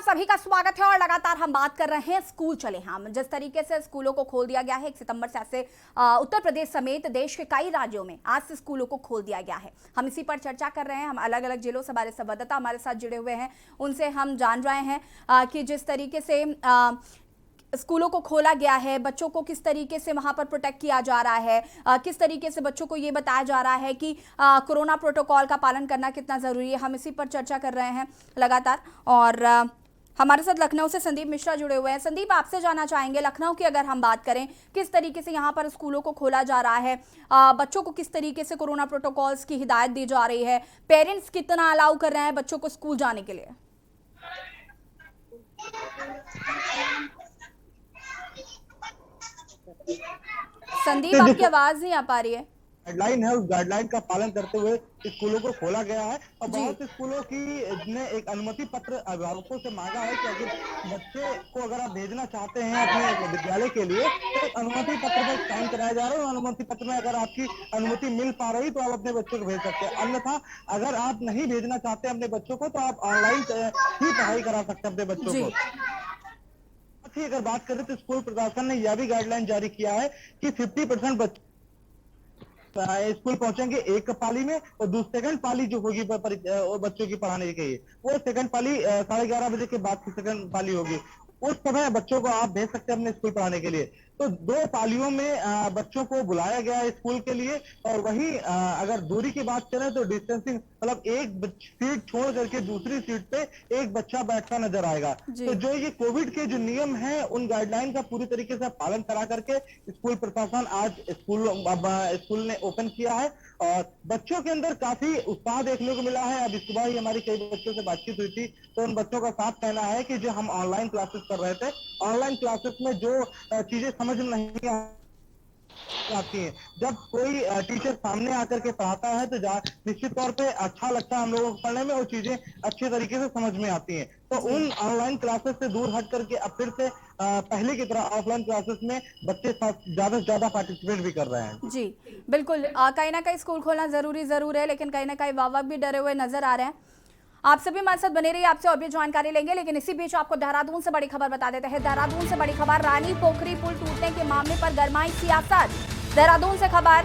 सभी का स्वागत है और लगातार हम बात कर रहे हैं स्कूल चले हम। जिस तरीके से स्कूलों को खोल दिया गया है 1 सितंबर से ऐसे उत्तर प्रदेश समेत देश के कई राज्यों में आज से स्कूलों को खोल दिया गया है। हम इसी पर चर्चा कर रहे हैं। हम अलग अलग जिलों से हमारे संवाददाता हमारे साथ जुड़े हुए हैं, उनसे हम जान रहे हैं कि जिस तरीके से स्कूलों को खोला गया है, बच्चों को किस तरीके से वहां पर प्रोटेक्ट किया जा रहा है, किस तरीके से बच्चों को ये बताया जा रहा है कि कोरोना प्रोटोकॉल का पालन करना कितना ज़रूरी है। हम इसी पर चर्चा कर रहे हैं लगातार। और हमारे साथ लखनऊ से संदीप मिश्रा जुड़े हुए हैं। संदीप, आपसे जानना चाहेंगे लखनऊ की अगर हम बात करें, किस तरीके से यहाँ पर स्कूलों को खोला जा रहा है, बच्चों को किस तरीके से कोरोना प्रोटोकॉल्स की हिदायत दी जा रही है, पेरेंट्स कितना अलाउ कर रहे हैं बच्चों को स्कूल जाने के लिए? संदीप, आपकी आवाज नहीं आ पा रही है। गाइडलाइन है, उस गाइडलाइन का पालन करते हुए स्कूलों को खोला गया है और बहुत स्कूलों की ने एक अनुमति पत्र अभिभावकों से मांगा है कि अगर बच्चे को अगर आप भेजना चाहते हैं अपने विद्यालय के लिए तो एक अनुमति पत्र पर साइन कराया जा रहा है। अनुमति पत्र में अगर आपकी अनुमति मिल पा रही तो आप अपने बच्चों को भेज सकते हैं, अन्यथा अगर आप नहीं भेजना चाहते अपने बच्चों को तो आप ऑनलाइन ही पढ़ाई करा सकते हैं अपने बच्चों को। अगर बात करें तो स्कूल प्रशासन ने यह भी गाइडलाइन जारी किया है कि 50% बच्चे स्कूल पहुंचेंगे एक पाली में और सेकंड पाली जो होगी बच्चों की पढ़ाने के लिए वो सेकंड पाली 11:30 बजे के बाद की सेकंड पाली होगी। उस समय बच्चों को आप भेज सकते हैं अपने स्कूल पढ़ाने के लिए। तो 2 पालियों में बच्चों को बुलाया गया है स्कूल के लिए। और वही अगर दूरी की बात करें तो डिस्टेंसिंग मतलब एक सीट छोड़ करके दूसरी सीट पे एक बच्चा बैठता नजर आएगा। तो जो ये कोविड के जो नियम है उन गाइडलाइन का पूरी तरीके से पालन करा करके स्कूल प्रशासन आज स्कूल ने ओपन किया है और बच्चों के अंदर काफी उत्साह देखने को मिला है। अभी सुबह ही हमारी कई बच्चों से बातचीत हुई थी तो उन बच्चों का साफ कहना है कि जो हम ऑनलाइन क्लासेस कर रहे थे, ऑनलाइन क्लासेस में जो चीजें समझ नहीं आती है, जब कोई टीचर सामने आकर के पढ़ाता है तो निश्चित तौर पे अच्छा लगता है हम लोगों को पढ़ने में और चीजें अच्छे तरीके से समझ में आती हैं। तो उन ऑनलाइन क्लासेस से दूर हट करके अब फिर से पहले की तरह ऑफलाइन क्लासेस में बच्चे ज्यादा से ज्यादा पार्टिसिपेट भी कर रहे हैं। जी बिल्कुल, कहीं ना कहीं स्कूल खोलना जरूर है, लेकिन कहीं ना कहीं वाहवाह भी डरे हुए नजर आ रहे हैं। आप सभी हमारे साथ बने रहिए, आपसे और भी जानकारी लेंगे, लेकिन इसी बीच आपको देहरादून से बड़ी खबर बता देते हैं। देहरादून से बड़ी खबर, रानी पोखरी पुल टूटने के मामले पर गरमाई सियासत। देहरादून से खबर,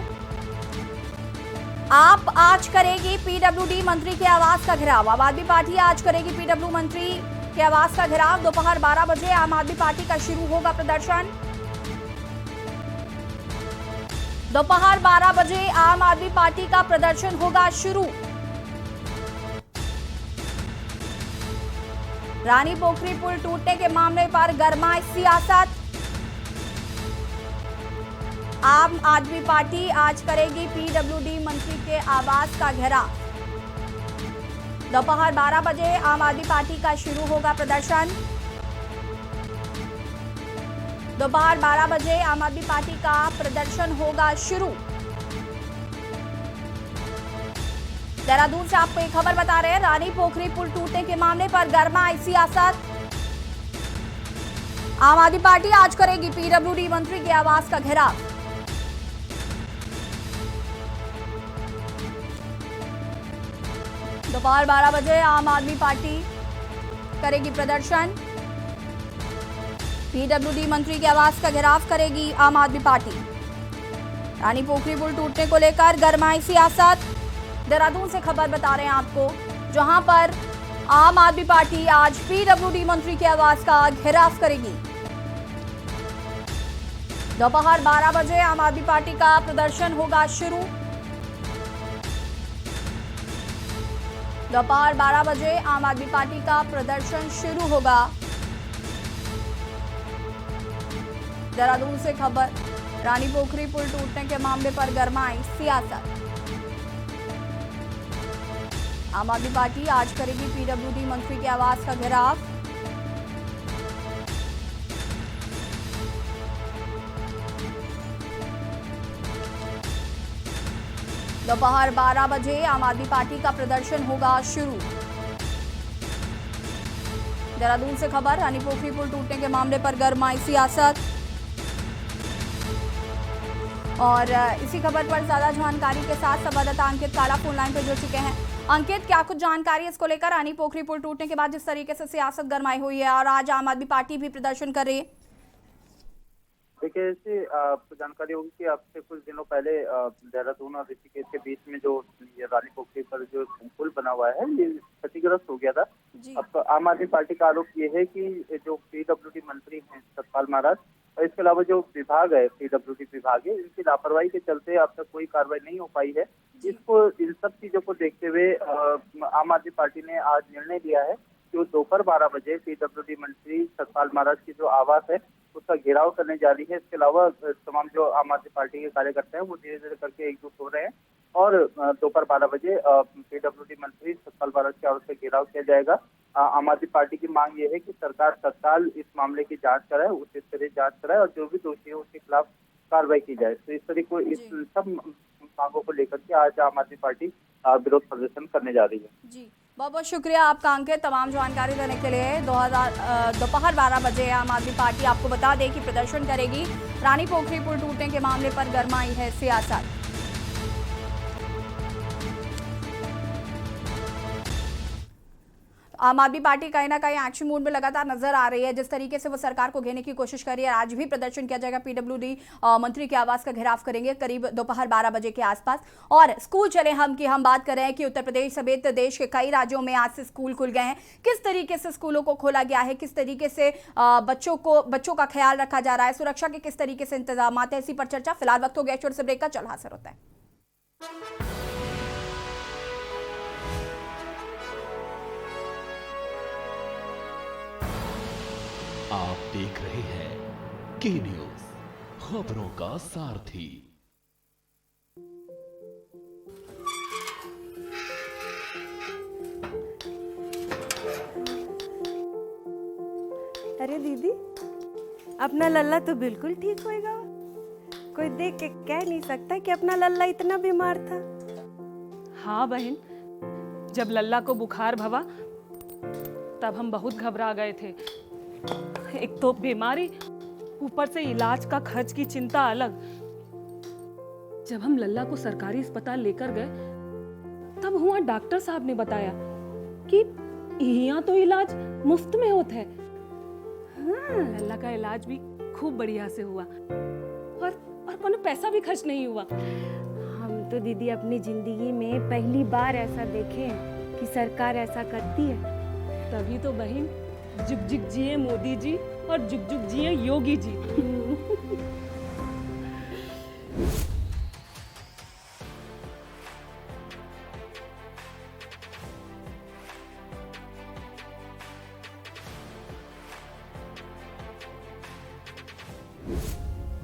आप आज करेगी पीडब्ल्यूडी मंत्री के आवास का घेराव। आम आदमी पार्टी आज करेगी पीडब्ल्यू मंत्री के आवास का घेराव। दोपहर 12 बजे आम आदमी पार्टी का शुरू होगा प्रदर्शन। दोपहर 12 बजे आम आदमी पार्टी का प्रदर्शन होगा शुरू। रानी पोखरी पुल टूटने के मामले पर गरमाई सियासत। आम आदमी पार्टी आज करेगी पीडब्ल्यूडी मंत्री के आवास का घेराव। दोपहर 12 बजे आम आदमी पार्टी का शुरू होगा प्रदर्शन। दोपहर 12 बजे आम आदमी पार्टी का प्रदर्शन होगा शुरू। देहरादून से आपको एक खबर बता रहे हैं, रानी पोखरी पुल टूटने के मामले पर गरमाई सियासत। आम आदमी पार्टी आज करेगी पीडब्ल्यूडी मंत्री के आवास का घेराव। दोपहर 12 बजे आम आदमी पार्टी करेगी प्रदर्शन। पीडब्ल्यूडी मंत्री के आवास का घेराव करेगी आम आदमी पार्टी। रानी पोखरी पुल टूटने को लेकर गरमाई सियासत। देहरादून से खबर बता रहे हैं आपको, जहां पर आम आदमी पार्टी आज पीडब्ल्यूडी मंत्री के आवास का घेराव करेगी। दोपहर 12 बजे आम आदमी पार्टी का प्रदर्शन होगा शुरू। दोपहर 12 बजे आम आदमी पार्टी का प्रदर्शन शुरू होगा। देहरादून से खबर, रानी पोखरी पुल टूटने के मामले पर गरमाई सियासत। आम आदमी पार्टी आज करेगी पीडब्ल्यूडी मंत्री के आवास का घेराव। दोपहर 12 बजे आम आदमी पार्टी का प्रदर्शन होगा शुरू। देहरादून से खबर, रानी पोखरी पुल टूटने के मामले पर गरमाई सियासत। और इसी खबर पर ज्यादा जानकारी के साथ संवाददाता अंकित काला फोन लाइन पर जुड़ चुके हैं। अंकित, क्या कुछ जानकारी इसको लेकर? रानी पोखरी पुल टूटने के बाद जिस तरीके से सियासत गरमाई हुई है और आज आम आदमी पार्टी भी प्रदर्शन कर रही है। देखिए, ऐसे आपको जानकारी होगी कि अब से कुछ दिनों पहले देहरादून और ऋषिकेश के बीच में जो ये रानी पोखरी पर जो पुल बना हुआ है ये क्षतिग्रस्त हो गया था। अब आम आदमी पार्टी का आरोप ये है कि जो पीडब्ल्यूडी मंत्री हैं सतपाल महाराज और इसके अलावा जो विभाग है पीडब्ल्यूडी विभाग है, इनकी लापरवाही के चलते अब तक कोई कार्रवाई नहीं हो पाई है। इसको इन सब चीजों को देखते हुए आम आदमी पार्टी ने आज निर्णय लिया है कि वो दोपहर 12 बजे पीडब्ल्यूडी मंत्री सतपाल महाराज की जो आवास है उसका घेराव करने जा रही है। इसके अलावा तमाम जो आम आदमी पार्टी के कार्यकर्ता हैं वो धीरे धीरे करके एकजुट हो रहे हैं और दोपहर 12 बजे पीडब्ल्यूडी मंत्री सतपाल महाराज की आवास का घेराव किया जाएगा। आम आदमी पार्टी की मांग ये है कि सरकार तत्काल इस मामले की जांच कराए, उचित स्तरीय जांच कराए और जो भी दोषी है उसके खिलाफ कार्रवाई की जाए। तो इस तरीके को इस सब मांगों को लेकर के आज आम आदमी पार्टी विरोध प्रदर्शन करने जा रही है। जी, बहुत बहुत शुक्रिया आपका अंकित, तमाम जानकारी देने के लिए। दोपहर 12 बजे आम आदमी पार्टी आपको बता दें कि प्रदर्शन करेगी। रानी पोखरी पुल टूटने के मामले पर गरमाई है सियासत। आम आदमी पार्टी कहीं ना कहीं एक्शन मोड में लगातार नजर आ रही है। जिस तरीके से वो सरकार को घेरने की कोशिश कर रही है, आज भी प्रदर्शन किया जाएगा। पीडब्ल्यूडी मंत्री के आवास का घेराव करेंगे करीब दोपहर 12 बजे के आसपास। और स्कूल चले हम की हम बात कर रहे हैं कि उत्तर प्रदेश समेत देश के कई राज्यों में आज से स्कूल खुल गए हैं। किस तरीके से स्कूलों को खोला गया है, किस तरीके से बच्चों का ख्याल रखा जा रहा है, सुरक्षा के किस तरीके से इंतजाम है, इसी पर चर्चा। फिलहाल वक्त हो गया छोटे से ब्रेक का, चल हाजिर होता है। आप देख रहे हैं के न्यूज, खबरों का सारथी। अरे दीदी, अपना लल्ला तो बिल्कुल ठीक होएगा। कोई देख के कह नहीं सकता कि अपना लल्ला इतना बीमार था। हाँ बहन, जब लल्ला को बुखार भवा तब हम बहुत घबरा गए थे। एक तो बीमारी, ऊपर से इलाज का खर्च की चिंता अलग। जब हम लल्ला को सरकारी अस्पताल लेकर गए तब वहाँ डॉक्टर साहब ने बताया कि यहाँ तो इलाज मुफ्त में होता है। हाँ, लल्ला का इलाज भी खूब बढ़िया से हुआ और कोनो पैसा भी खर्च नहीं हुआ। हम तो दीदी अपनी जिंदगी में पहली बार ऐसा देखे कि सरकार ऐसा करती है। तभी तो बहन, जुग जुग जिए मोदी जी और जुग जुग जिए योगी जी।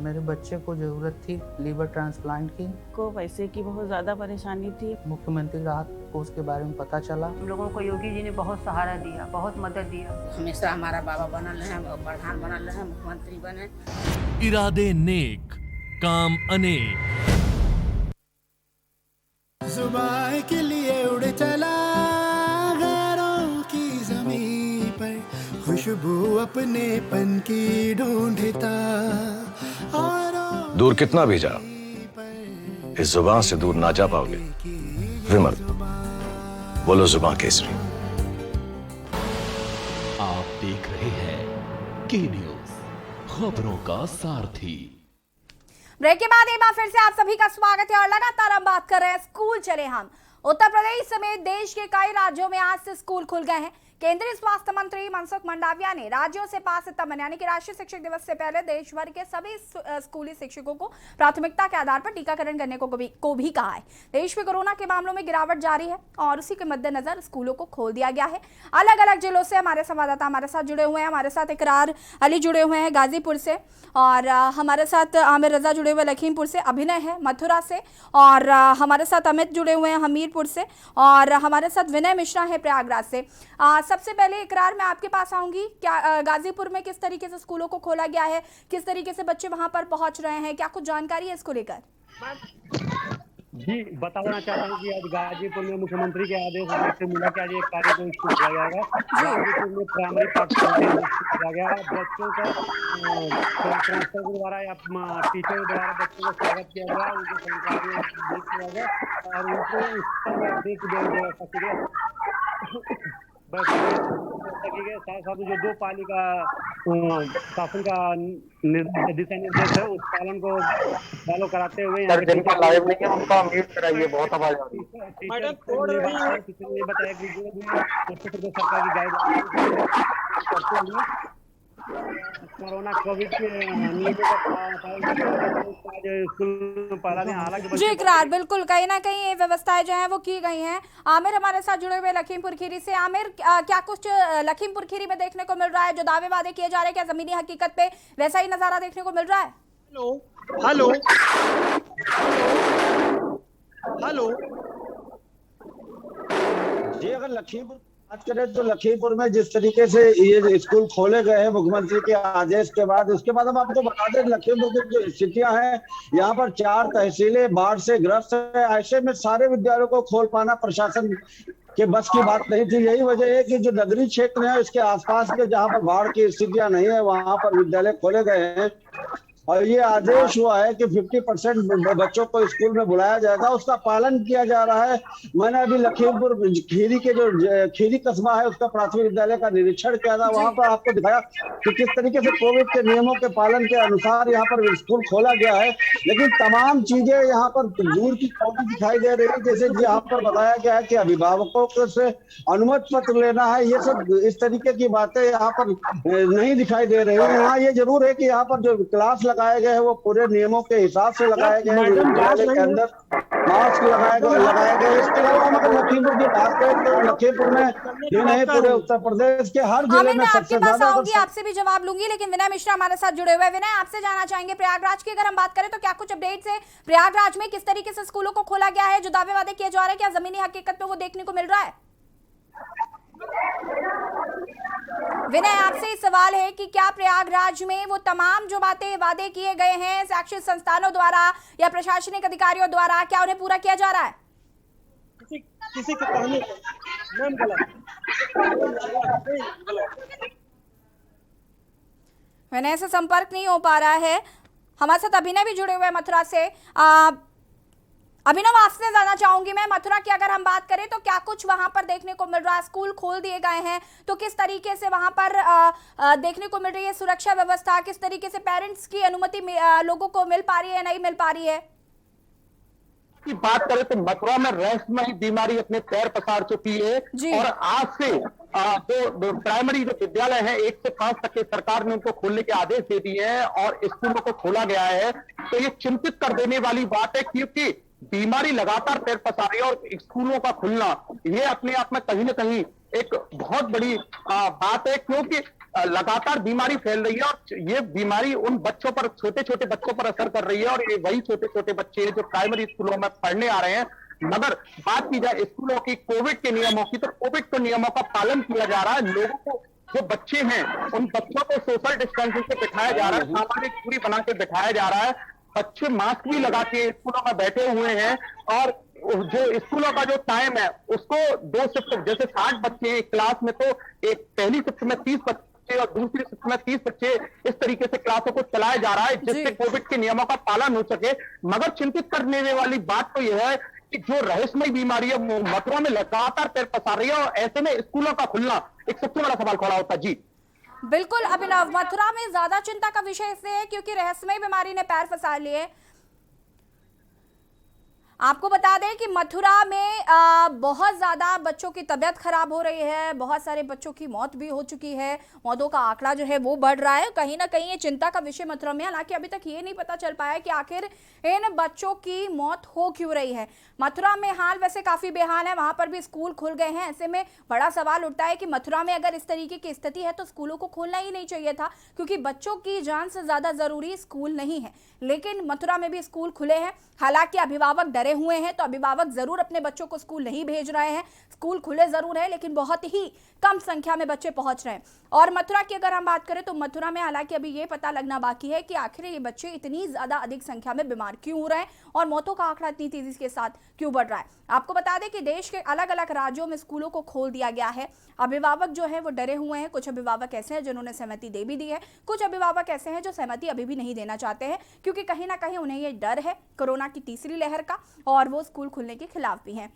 मेरे बच्चे को ज़रूरत थी लीवर ट्रांसप्लांट की। को पैसे की बहुत ज़्यादा परेशानी थी। मुख्यमंत्री राहत कोष के बारे में पता चला। हम लोगों को योगी जी ने बहुत सहारा दिया, बहुत मदद दिया। हमेशा हमारा बाबा बनल है, प्रधान बनल है, मुख्यमंत्री बने। इरादे नेक, काम अनेक। जुबान के लिए उड़ चला गैरों की ज़मीं पर, खुशबू अपने पन की ढूंढता। दूर कितना भी जाओ, इस जुबान से दूर ना जा पाओगे। विमल, बोलो जुबान केसरी। आप देख रहे हैं के न्यूज, खबरों का सारथी। ब्रेक के बाद एक बार फिर से आप सभी का स्वागत है और लगातार हम बात कर रहे हैं स्कूल चले हम। उत्तर प्रदेश समेत देश के कई राज्यों में आज से स्कूल खुल गए हैं। केंद्रीय स्वास्थ्य मंत्री मनसुख मंडाविया ने राज्यों से 5 सितंबर यानी कि राष्ट्रीय शिक्षक दिवस से पहले देश भर के सभी स्कूली शिक्षकों को प्राथमिकता के आधार पर टीकाकरण करने को भी कहा है। देश में कोरोना के मामलों में गिरावट जारी है और उसी के मद्देनजर स्कूलों को खोल दिया गया है। अलग अलग जिलों से हमारे संवाददाता हमारे साथ जुड़े हुए हैं। हमारे साथ इकरार अली जुड़े हुए हैं गाजीपुर से, और हमारे साथ आमिर रजा जुड़े हुए लखीमपुर से, अभिनय है मथुरा से, और हमारे साथ अमित जुड़े हुए हैं हमीरपुर से, और हमारे साथ विनय मिश्रा है प्रयागराज से। सबसे पहले इकरार मैं आपके पास आऊंगी। क्या गाजीपुर में किस तरीके से स्कूलों को खोला गया है, किस तरीके से बच्चे वहां पर पहुंच रहे हैं, क्या कुछ जानकारी है इसको लेकर? जी बताना चाहता हूँ कि आज गाजीपुर में मुख्यमंत्री के आदेश से मिला कि आज एक तारीख को स्कूल खोला जाएगा। गाजीपुर में प्राइमरी पाठशाला किया गया। बच्चों का प्रिंसिपल के द्वारा या टीचर के द्वारा बच्चों का स्वागत किया गया, उनको संस्कार किया गया और उनको साथ साथ जो 2 पाली का शासन का दिशा निर्देश है उस पालन को फॉलो कराते हुए जिनका लाइव नहीं है उनका म्यूट कराइए, बहुत आवाज आ रही है। किसी ने बताया कि जो भी उत्तर प्रदेश सरकार की गाइडलाइन करते हुए कोरोना कोविड के नियमों का जी इकरार, बिल्कुल कहीं ना कहीं ये व्यवस्थाएं जो है वो की गई हैं। आमिर हमारे साथ जुड़े हुए लखीमपुर खीरी से। आमिर, क्या कुछ लखीमपुर खीरी में देखने को मिल रहा है? जो दावे वादे किए जा रहे हैं क्या जमीनी हकीकत पे वैसा ही नजारा देखने को मिल रहा है? हेलो हेलो जी, अगर लखीमपुर बात करें तो लखीमपुर में जिस तरीके से ये स्कूल खोले गए हैं मुख्यमंत्री के आदेश के बाद, उसके बाद हम आपको बता दें लखीमपुर की जो स्थितियां हैं, यहाँ पर 4 तहसीलें बाढ़ से ग्रस्त है। ऐसे में सारे विद्यालयों को खोल पाना प्रशासन के बस की बात नहीं थी। यही वजह है कि जो नगरीय क्षेत्र है उसके आसपास के जहाँ पर बाढ़ की स्थितियां नहीं है वहां पर विद्यालय खोले गए हैं और ये आदेश हुआ है कि 50% बच्चों को स्कूल में बुलाया जाएगा, उसका पालन किया जा रहा है। मैंने अभी लखीमपुर खीरी के जो खीरी कस्बा है उसका प्राथमिक विद्यालय का निरीक्षण किया था, वहां पर आपको दिखाया कि किस तरीके से कोविड के नियमों के पालन के अनुसार यहाँ पर स्कूल खोला गया है। लेकिन तमाम चीजें यहाँ पर दूर की कॉपी दिखाई दे रही है, जैसे यहाँ पर बताया गया है कि अभिभावकों से अनुमति पत्र लेना है, ये सब इस तरीके की बातें यहाँ पर नहीं दिखाई दे रही है। हाँ, ये जरूर है कि यहाँ पर जो क्लास लगाए गए हैं वो पूरे नियमों के हिसाब से लगाए गए हैं, विद्यालय के अंदर मास्क लगाए गए। इसके अलावा अगर लखीमपुर की बात करें तो लखीमपुर में ही नहीं पूरे उत्तर प्रदेश के हर जिले में सबसे ज्यादा। आपसे भी जवाब लूंगी, लेकिन विनय मिश्रा हमारे साथ जुड़े हुए हैं। विनय, आपसे जानना चाहेंगे प्रयागराज की अगर हम बात करें तो क्या कुछ अपडेट्स है प्रयागराज में? किस तरीके से स्कूलों को खोला गया है? जो दावे वादे किए जा रहे हैं क्या जमीनी हकीकत पे वो देखने को मिल रहा है? विनय, आपसे सवाल है कि क्या प्रयागराज में वो तमाम जो बातें वादे किए गए हैं शैक्षिक संस्थानों द्वारा या प्रशासनिक अधिकारियों द्वारा, क्या उन्हें पूरा किया जा रहा है? किसी के कहने विनय से संपर्क नहीं हो पा रहा है। हमारे साथ अभिनव भी जुड़े हुए हैं मथुरा से। अभिनव, आपसे जानना चाहूंगी मैं, मथुरा की अगर हम बात करें तो क्या कुछ वहां पर देखने को मिल रहा है? स्कूल खोल दिए गए हैं तो किस तरीके से वहां पर देखने को मिल रही है सुरक्षा व्यवस्था? किस तरीके से पेरेंट्स की अनुमति लोगों को मिल पा रही है, नहीं मिल पा रही है? की बात करें तो मथुरा में रहस्यमयी बीमारी अपने पैर पसार चुकी है और आज से जो प्राइमरी जो विद्यालय है 1 से 5 तक के सरकार ने उनको खोलने के आदेश दे दिए हैं और स्कूलों को खोला गया है। तो ये चिंतित कर देने वाली बात है क्योंकि बीमारी लगातार पैर पसार रही है और स्कूलों का खुलना ये अपने आप में कहीं ना कहीं एक बहुत बड़ी बात है, क्योंकि लगातार बीमारी फैल रही है और ये बीमारी उन बच्चों पर, छोटे छोटे बच्चों पर असर कर रही है और ये वही छोटे छोटे बच्चे हैं जो प्राइमरी स्कूलों में पढ़ने आ रहे हैं। मगर बात की जाए स्कूलों की कोविड के नियमों की, तो कोविड के नियमों का पालन किया जा रहा है। लोगों को, जो बच्चे हैं उन बच्चों को सोशल डिस्टेंसिंग से बिठाया जा रहा है, सामाजिक दूरी बना के बिठाया जा रहा है। बच्चे मास्क भी लगा के स्कूलों में बैठे हुए हैं और जो स्कूलों का जो टाइम है उसको 2 शिफ्ट, जैसे 60 बच्चे एक क्लास में तो एक पहली शिफ्ट में 30 बच्चे और दूसरी शिफ्ट में 30 बच्चे, इस तरीके से क्लासों को चलाया जा रहा है जिससे कोविड के नियमों का पालन हो सके। मगर चिंतित करने वाली बात तो यह है कि जो रहस्यमयी बीमारी है वो मथुरा में लगातार पैर पसार रही है और ऐसे में स्कूलों का खुलना एक सबसे बड़ा सवाल खड़ा होता है। जी बिल्कुल अभिनव, मथुरा में ज्यादा चिंता का विषय इसलिए है क्योंकि रहस्यमयी बीमारी ने पैर पसार लिए। आपको बता दें कि मथुरा में बहुत ज़्यादा बच्चों की तबीयत खराब हो रही है, बहुत सारे बच्चों की मौत भी हो चुकी है, मौतों का आंकड़ा जो है वो बढ़ रहा है। कहीं ना कहीं ये चिंता का विषय मथुरा में, हालांकि अभी तक ये नहीं पता चल पाया कि आखिर इन बच्चों की मौत हो क्यों रही है। मथुरा में हाल वैसे काफ़ी बेहाल है, वहाँ पर भी स्कूल खुल गए हैं। ऐसे में बड़ा सवाल उठता है कि मथुरा में अगर इस तरीके की स्थिति है तो स्कूलों को खोलना ही नहीं चाहिए था, क्योंकि बच्चों की जान से ज़्यादा ज़रूरी स्कूल नहीं है। लेकिन मथुरा में भी स्कूल खुले हैं, हालांकि अभिभावक डरे डरे हुए हैं, तो अभिभावक जरूर अपने बच्चों को स्कूल नहीं भेज रहे हैं। स्कूल खुले जरूर है लेकिन बहुत ही कम संख्या में बच्चे पहुंच रहे हैं। और मथुरा की अगर हम बात करें तो मथुरा में हालांकि अभी ये पता लगना बाकी है कि आखिर ये बच्चे इतनी ज्यादा अधिक संख्या में बीमार क्यों हो रहे हैं और मौतों का आंकड़ा इतनी तेजी के साथ क्यों बढ़ रहा है। आपको बता दें कि देश के अलग अलग राज्यों में स्कूलों को खोल दिया गया है। अभिभावक जो है वो डरे हुए हैं। कुछ अभिभावक ऐसे हैं जिन्होंने सहमति दे भी दी है, कुछ अभिभावक ऐसे हैं जो सहमति अभी भी नहीं देना चाहते हैं, क्योंकि कहीं ना कहीं उन्हें ये डर है कोरोना की तीसरी लहर का, और वो स्कूल खुलने के खिलाफ भी हैं।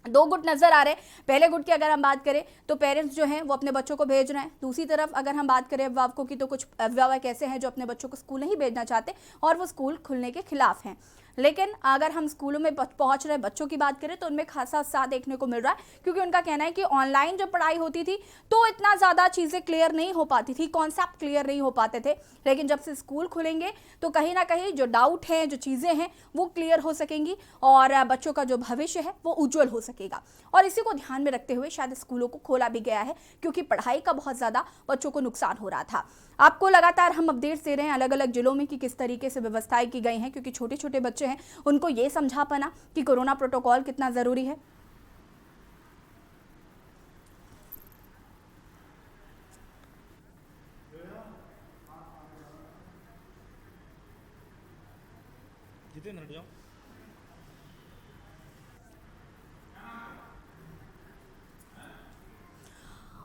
दो गुट नजर आ रहे हैं। पहले गुट की अगर हम बात करें तो पेरेंट्स जो हैं वो अपने बच्चों को भेज रहे हैं। दूसरी तरफ अगर हम बात करें अभिभावकों की, तो कुछ अभिभावक ऐसे हैं जो अपने बच्चों को स्कूल नहीं भेजना चाहते और वो स्कूल खुलने के खिलाफ हैं। लेकिन अगर हम स्कूलों में पहुंच रहे बच्चों की बात करें तो उनमें खासा उत्साह देखने को मिल रहा है, क्योंकि उनका कहना है कि ऑनलाइन जो पढ़ाई होती थी तो इतना ज़्यादा चीज़ें क्लियर नहीं हो पाती थी, कॉन्सेप्ट क्लियर नहीं हो पाते थे, लेकिन जब से स्कूल खुलेंगे तो कहीं ना कहीं जो डाउट हैं, जो चीज़ें हैं वो क्लियर हो सकेंगी और बच्चों का जो भविष्य है वो उज्जवल हो सकेगा। और इसी को ध्यान में रखते हुए शायद स्कूलों को खोला भी गया है, क्योंकि पढ़ाई का बहुत ज़्यादा बच्चों को नुकसान हो रहा था। आपको लगातार हम अपडेट्स दे रहे हैं अलग अलग जिलों में कि किस तरीके से व्यवस्थाएं की गई हैं, क्योंकि छोटे छोटे बच्चे हैं उनको ये समझा पाना कि कोरोना प्रोटोकॉल कितना ज़रूरी है।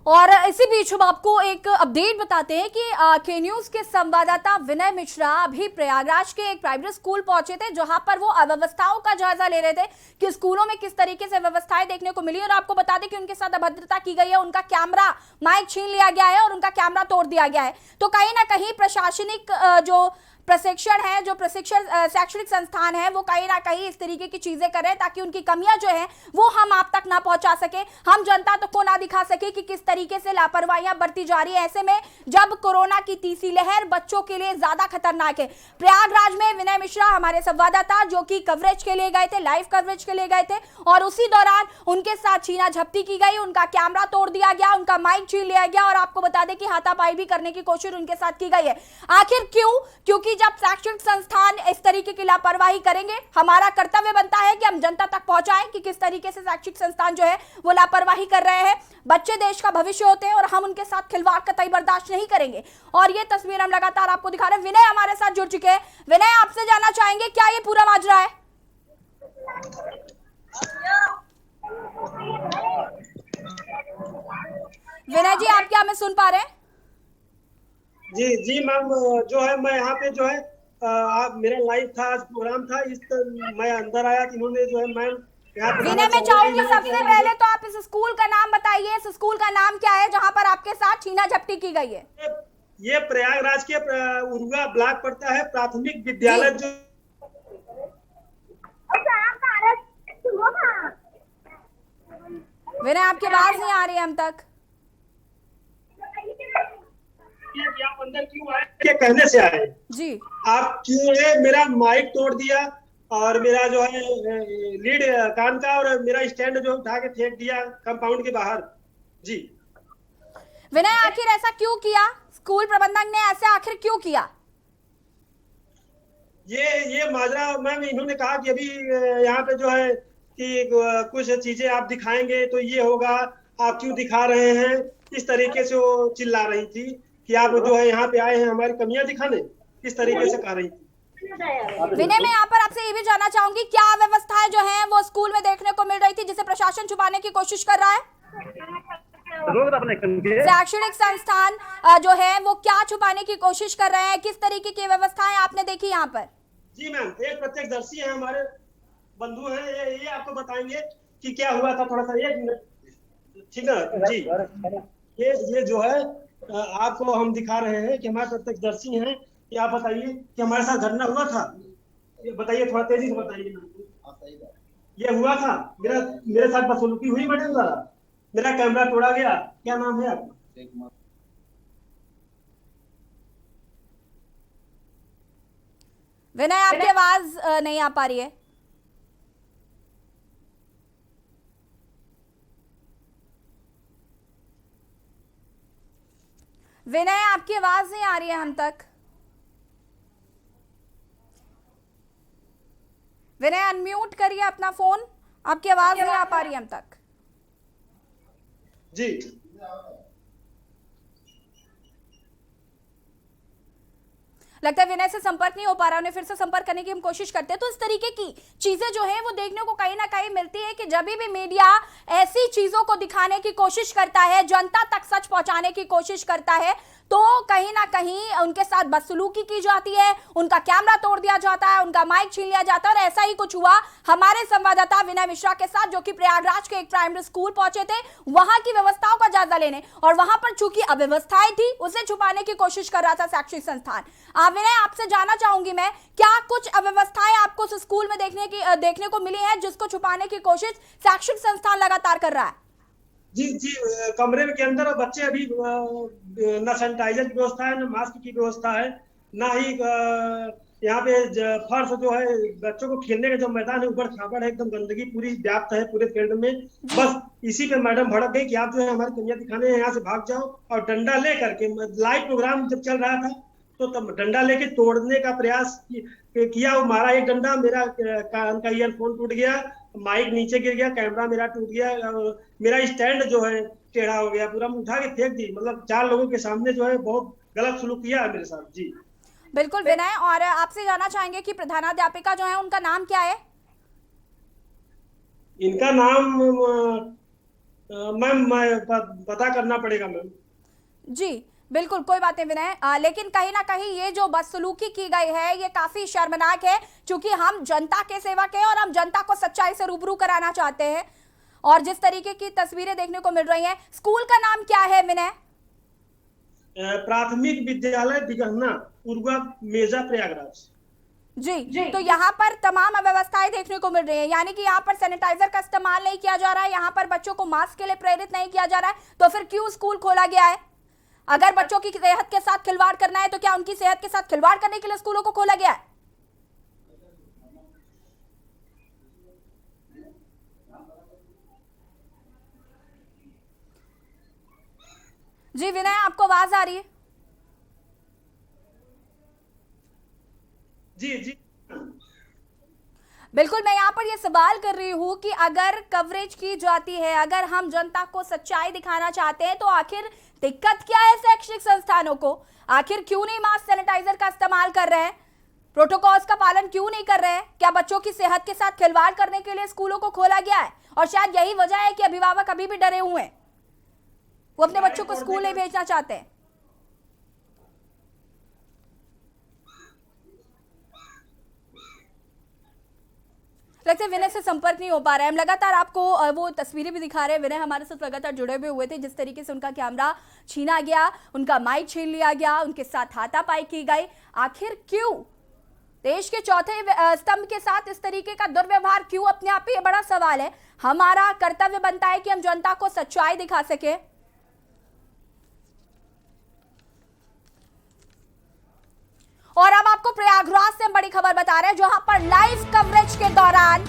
और इसी बीच हम आपको एक अपडेट बताते हैं कि के न्यूज के संवाददाता विनय मिश्रा अभी प्रयागराज के एक प्राइवेट स्कूल पहुंचे थे, जहां पर वो अव्यवस्थाओं का जायजा ले रहे थे कि स्कूलों में किस तरीके से व्यवस्थाएं देखने को मिली। और आपको बता दें कि उनके साथ अभद्रता की गई है, उनका कैमरा माइक छीन लिया गया है और उनका कैमरा तोड़ दिया गया है। तो कहीं ना कहीं प्रशासनिक जो प्रशिक्षण है, जो प्रशिक्षण शैक्षणिक संस्थान है, वो कहीं ना कहीं इस तरीके की चीजें कर रहे हैं ताकि उनकी कमियां जो है वो हम आप तक ना पहुंचा सके, हम जनता तक को ना दिखा सके कि किस तरीके से लापरवाहियां बरती जा रही है। ऐसे में जब कोरोना की तीसरी लहर बच्चों के लिए ज्यादा खतरनाक है। प्रयागराज में विनय मिश्रा हमारे संवाददाता जो कि कवरेज के लिए गए थे, लाइव कवरेज के लिए गए थे, और उसी दौरान उनके साथ छीना झपटी की गई, उनका कैमरा तोड़ दिया गया, उनका माइक छीन लिया गया और आपको बता दें कि हाथापाई भी करने की कोशिश उनके साथ की गई है। आखिर क्यों? क्योंकि जब शैक्षणिक संस्थान इस तरीके की लापरवाही करेंगे, हमारा कर्तव्य बनता है कि हम जनता तक पहुंचाएं कि किस तरीके से शैक्षणिक संस्थान जो है वो लापरवाही कर रहे हैं। बच्चे देश का भविष्य होते हैं और हम उनके साथ खिलवाड़ कतई बर्दाश्त नहीं करेंगे। और ये तस्वीर हम लगातार आपको दिखा रहे हैं। विनय हमारे साथ जुड़ चुके हैं। विनय, आपसे जानना चाहेंगे क्या ये पूरा माजरा है? विनय जी, आप क्या हमें सुन पा रहे हैं? जी मैम, जो है मैं यहाँ पे जो है आप मेरा लाइव था, आज प्रोग्राम था, मैं अंदर आया कि इन्होंने जो है मैम यहाँ पे विनय, मैं चाहूंगी सबसे पहले तो आप इस स्कूल का नाम बताइए। इस स्कूल का नाम क्या है जहाँ पर आपके साथ छीना झपटी की गई है? ये प्रयागराज के उरुआ ब्लॉक पड़ता है, प्राथमिक विद्यालय जो विनय, आपकी आवाज नहीं आ रही है हम तक। आप अंदर क्यों आए के कहने से आए जी, आप क्यों मेरा माइक तोड़ दिया और मेरा जो है लीड कान का और मेरा स्टैंड जो उठा के फेंक दिया कंपाउंड के बाहर। जी विनय, आखिर ऐसा क्यों किया? स्कूल प्रबंधक ने ऐसा आखिर क्यों किया? ये माजरा मैम, इन्होंने कहा कि अभी यहाँ पे जो है कि कुछ चीजें आप दिखाएंगे तो ये होगा, आप क्यों दिखा रहे हैं, इस तरीके से वो चिल्ला रही थी कि आप जो है यहाँ पे आए हैं हमारी कमियां दिखाने, इस तरीके से कह रही थी। विनय, मैं यहाँ पर आपसे ये भी जानना चाहूंगी, क्या व्यवस्थाएं जो हैं वो स्कूल में देखने को मिल रही थी जिसे प्रशासन छुपाने की कोशिश कर रहा है? शैक्षणिक संस्थान जो है वो क्या छुपाने की कोशिश कर रहे हैं? किस तरीके की व्यवस्थाएं आपने देखी यहाँ पर? जी मैम, एक प्रत्यक्षदर्शी है, हमारे बंधु हैं, ये आपको बताएंगे कि क्या हुआ था। थोड़ा सा एक मिनट, ठीक है जी। ये जो है आपको हम दिखा रहे हैं कि हमारे प्रत्यक्षदर्शी हैं, कि आप बताइए कि हमारे साथ घटना हुआ था, ये बताइए, थोड़ा तेजी से बताइए। ये हुआ था, मेरे साथ बदसलूकी हुई मैडम द्वारा, मेरा कैमरा तोड़ा गया। क्या नाम है आपका? विनय, आपकी आवाज नहीं आ पा रही है। विनय, आपकी आवाज नहीं आ रही है हम तक। विनय अनम्यूट करिए अपना फोन, आपकी आवाज नहीं आ पा रही हम तक। जी लगता है विनय से संपर्क नहीं हो पा रहा, उन्हें फिर से संपर्क करने की हम कोशिश करते हैं। तो इस तरीके की चीजें जो है वो देखने को कहीं ना कहीं मिलती है कि जब भी मीडिया ऐसी चीजों को दिखाने की कोशिश करता है, जनता तक सच पहुंचाने की कोशिश करता है, तो कहीं ना कहीं उनके साथ बदसलूकी की जाती है, उनका कैमरा तोड़ दिया जाता है, उनका माइक छीन लिया जाता है। और ऐसा ही कुछ हुआ हमारे संवाददाता विनय मिश्रा के साथ, जो कि प्रयागराज के एक प्राइमरी स्कूल पहुंचे थे वहां की व्यवस्थाओं का जायजा लेने, और वहां पर चूंकि अव्यवस्थाएं थी उसे छुपाने की कोशिश कर रहा था शैक्षिक संस्थान। विनय, आपसे जानना चाहूंगी मैं, क्या कुछ अव्यवस्थाएं आपको उस स्कूल में देखने को मिली है जिसको छुपाने की कोशिश शैक्षिक संस्थान लगातार कर रहा है? जी कमरे के अंदर बच्चे अभी न सैनिटाइजर की व्यवस्था है, न मास्क की व्यवस्था है, ना ही यहाँ पे फर्श जो है, बच्चों को खेलने का जो मैदान है ऊपर खापड़ है, एकदम गंदगी पूरी व्याप्त है पूरे फील्ड में। बस इसी पे मैडम भड़क गई कि आप जो है हमारी कमियां दिखाने हैं, यहाँ से भाग जाओ। और डंडा ले करके, लाइव प्रोग्राम जब चल रहा था तो तब डंडा लेके तोड़ने का प्रयास किया, वो मारा एक डंडा, मेरा कान का ईयरफोन टूट गया, माइक नीचे गिर गया, कैमरा मेरा टूट गया, मेरा स्टैंड जो है टेढ़ा हो गया, पूरा उठा के फेंक दी। मतलब 4 लोगों के सामने जो है बहुत गलत सलूक किया है मेरे साथ। जी बिल्कुल विनय, और आपसे जानना चाहेंगे कि प्रधानाध्यापिका जो है उनका नाम क्या है? इनका नाम मैम पता करना पड़ेगा मैम। जी बिल्कुल, कोई बात नहीं विनय, लेकिन कहीं ना कहीं ये जो बदसलूकी की गई है ये काफी शर्मनाक है, क्योंकि हम जनता के सेवक हैं और हम जनता को सच्चाई से रूबरू कराना चाहते हैं। और जिस तरीके की तस्वीरें देखने को मिल रही हैं, स्कूल का नाम क्या है विनय? प्राथमिक विद्यालय दिगहना, उर्वा मेजा, प्रयागराज। जी तो यहाँ पर तमाम अव्यवस्थाएं देखने को मिल रही है, यानी कि यहाँ पर सैनिटाइजर का इस्तेमाल नहीं किया जा रहा है, यहाँ पर बच्चों को मास्क के लिए प्रेरित नहीं किया जा रहा है, तो फिर क्यों स्कूल खोला गया है? अगर बच्चों की सेहत के साथ खिलवाड़ करना है तो क्या उनकी सेहत के साथ खिलवाड़ करने के लिए स्कूलों को खोला गया है? जी विनय, आपको आवाज आ रही है? जी बिल्कुल, मैं यहाँ पर ये सवाल कर रही हूँ कि अगर कवरेज की जाती है, अगर हम जनता को सच्चाई दिखाना चाहते हैं, तो आखिर दिक्कत क्या है शैक्षिक संस्थानों को? आखिर क्यों नहीं मास्क सैनिटाइजर का इस्तेमाल कर रहे हैं, प्रोटोकॉल्स का पालन क्यों नहीं कर रहे हैं? क्या बच्चों की सेहत के साथ खिलवाड़ करने के लिए स्कूलों को खोला गया है? और शायद यही वजह है कि अभिभावक अभी भी डरे हुए हैं, वो अपने बच्चों को स्कूल नहीं भेजना चाहते हैं। लगता है विनय से संपर्क नहीं हो पा रहा है। हम लगातार आपको वो तस्वीरें भी दिखा रहे हैं, विनय हमारे साथ लगातार जुड़े हुए थे। जिस तरीके से उनका कैमरा छीना गया, उनका माइक छीन लिया गया, उनके साथ हाथापाई की गई, आखिर क्यों? देश के चौथे स्तंभ के साथ इस तरीके का दुर्व्यवहार क्यों? अपने आप ही बड़ा सवाल है। हमारा कर्तव्य बनता है कि हम जनता को सच्चाई दिखा सके। और अब आपको प्रयागराज से हम बड़ी खबर बता रहे हैं, जहां पर लाइव कवरेज के दौरान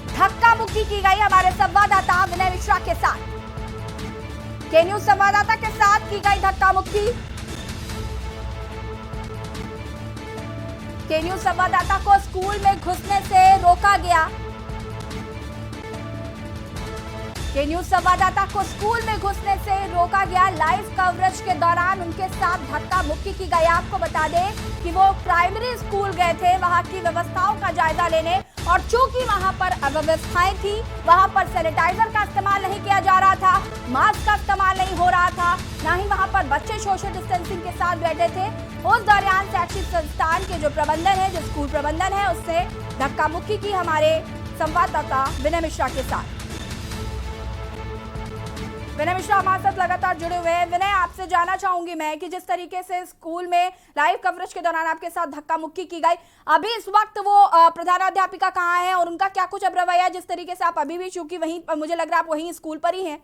धक्का मुक्की की गई हमारे संवाददाता विनय मिश्रा के साथ। के न्यूज संवाददाता के साथ की गई धक्का मुक्की। के न्यूज संवाददाता को स्कूल में घुसने से रोका गया। के न्यूज संवाददाता को स्कूल में घुसने से रोका गया। लाइव कवरेज के दौरान उनके साथ धक्का मुक्की की गई। आपको बता दें कि वो प्राइमरी स्कूल गए थे वहां की व्यवस्थाओं का जायजा लेने, और चूंकि वहां पर अव्यवस्थाएं थी, वहां पर सैनिटाइजर का इस्तेमाल नहीं किया जा रहा था, मास्क का इस्तेमाल नहीं हो रहा था, ना ही वहां पर बच्चे सोशल डिस्टेंसिंग के साथ बैठे थे। उस दौरान शैक्षिक संस्थान के जो प्रबंधन है, जो स्कूल प्रबंधन है, उससे धक्का मुक्की की हमारे संवाददाता विनय मिश्रा के साथ। विनय मिश्रा हमारे साथ लगातार जुड़े हुए हैं। विनय, आपसे जानना चाहूंगी मैं कि जिस तरीके से स्कूल में लाइव कवरेज के दौरान आपके साथ धक्का मुक्की की गई, अभी इस वक्त वो प्रधानाध्यापिका कहाँ है और उनका क्या कुछ अब रवैया? जिस तरीके से आप अभी भी, चूंकि वहीं, मुझे लग रहा है आप वहीं स्कूल पर ही हैं।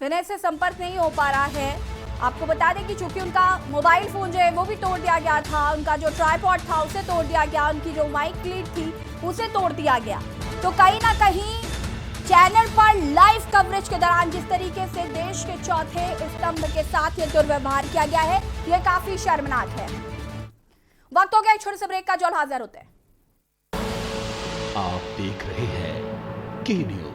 विनय से संपर्क नहीं हो पा रहा है। आपको बता दें कि चूंकि उनका मोबाइल फोन जो है वो भी तोड़ दिया गया था, उनका जो ट्राइपॉड था उसे तोड़ दिया गया, उनकी जो माइक लीड थी उसे तोड़ दिया गया। तो कहीं ना कहीं चैनल पर लाइव कवरेज के दौरान जिस तरीके से देश के चौथे स्तंभ के साथ ये दुर्व्यवहार किया गया है, ये काफी शर्मनाक है। वक्त हो गया एक छोटे से ब्रेक का, जो हाजिर होते हैं। आप देख रहे हैं के न्यूज।